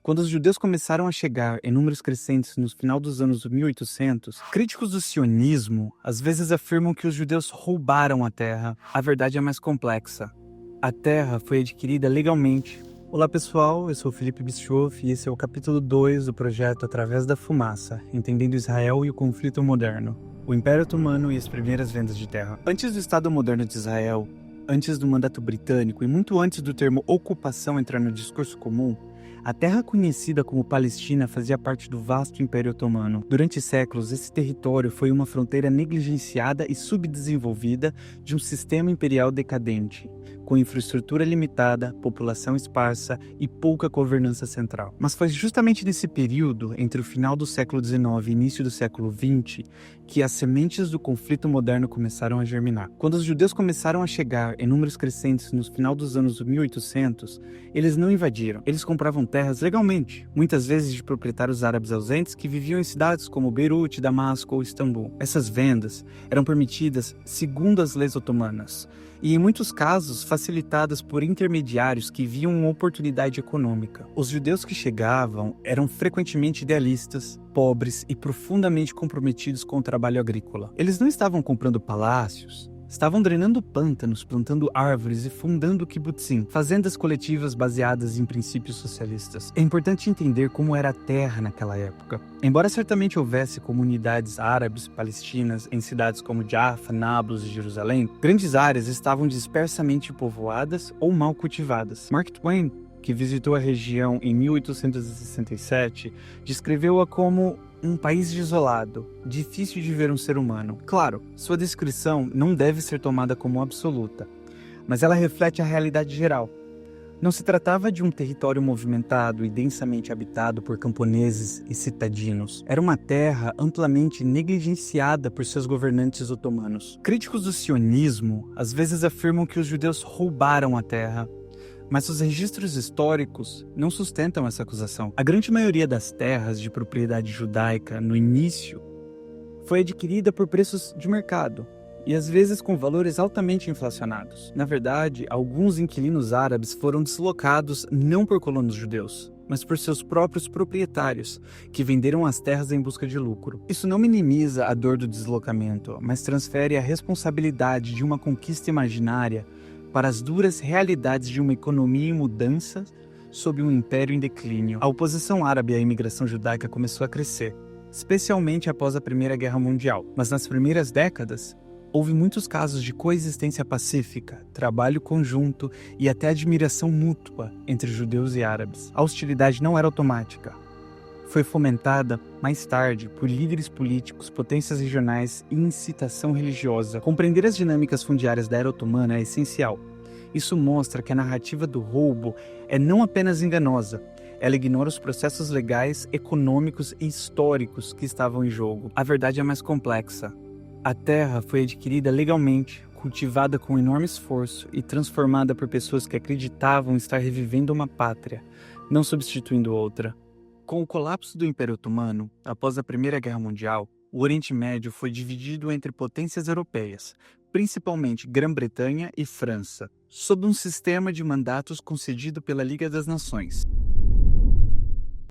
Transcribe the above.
Quando os judeus começaram a chegar em números crescentes no final dos anos 1800, críticos do sionismo às vezes afirmam que os judeus roubaram a terra. A verdade é mais complexa. A terra foi adquirida legalmente. Olá pessoal, eu sou o Felipe Bischoff e esse é o capítulo 2 do projeto Através da Fumaça, Entendendo Israel e o Conflito Moderno, o Império Otomano e as primeiras vendas de terra. Antes do Estado moderno de Israel, antes do mandato britânico e muito antes do termo ocupação entrar no discurso comum, a terra conhecida como Palestina fazia parte do vasto Império Otomano. Durante séculos, esse território foi uma fronteira negligenciada e subdesenvolvida de um sistema imperial decadente, com infraestrutura limitada, população esparsa e pouca governança central. Mas foi justamente nesse período, entre o final do século XIX e início do século XX, que as sementes do conflito moderno começaram a germinar. Quando os judeus começaram a chegar em números crescentes no final dos anos 1800, eles não invadiram, eles compravam terras legalmente, muitas vezes de proprietários árabes ausentes que viviam em cidades como Beirute, Damasco ou Istambul. Essas vendas eram permitidas segundo as leis otomanas, e em muitos casos facilitadas por intermediários que viam uma oportunidade econômica. Os judeus que chegavam eram frequentemente idealistas, pobres e profundamente comprometidos com o trabalho agrícola. Eles não estavam comprando palácios, estavam drenando pântanos, plantando árvores e fundando kibbutzim, fazendas coletivas baseadas em princípios socialistas. É importante entender como era a terra naquela época. Embora certamente houvesse comunidades árabes palestinas em cidades como Jaffa, Nablus e Jerusalém, grandes áreas estavam dispersamente povoadas ou mal cultivadas. Mark Twain, que visitou a região em 1867, descreveu-a como um país isolado, difícil de ver um ser humano. Claro, sua descrição não deve ser tomada como absoluta, mas ela reflete a realidade geral. Não se tratava de um território movimentado e densamente habitado por camponeses e citadinos. Era uma terra amplamente negligenciada por seus governantes otomanos. Críticos do sionismo às vezes afirmam que os judeus roubaram a terra, mas os registros históricos não sustentam essa acusação. A grande maioria das terras de propriedade judaica, no início, foi adquirida por preços de mercado, e às vezes com valores altamente inflacionados. Na verdade, alguns inquilinos árabes foram deslocados não por colonos judeus, mas por seus próprios proprietários, que venderam as terras em busca de lucro. Isso não minimiza a dor do deslocamento, mas transfere a responsabilidade de uma conquista imaginária para as duras realidades de uma economia em mudança sob um império em declínio. A oposição árabe à imigração judaica começou a crescer, especialmente após a Primeira Guerra Mundial. Mas nas primeiras décadas, houve muitos casos de coexistência pacífica, trabalho conjunto e até admiração mútua entre judeus e árabes. A hostilidade não era automática. Foi fomentada mais tarde por líderes políticos, potências regionais e incitação religiosa. Compreender as dinâmicas fundiárias da era otomana é essencial. Isso mostra que a narrativa do roubo é não apenas enganosa, ela ignora os processos legais, econômicos e históricos que estavam em jogo. A verdade é mais complexa. A terra foi adquirida legalmente, cultivada com enorme esforço e transformada por pessoas que acreditavam estar revivendo uma pátria, não substituindo outra. Com o colapso do Império Otomano, após a Primeira Guerra Mundial, o Oriente Médio foi dividido entre potências europeias, principalmente Grã-Bretanha e França, sob um sistema de mandatos concedido pela Liga das Nações.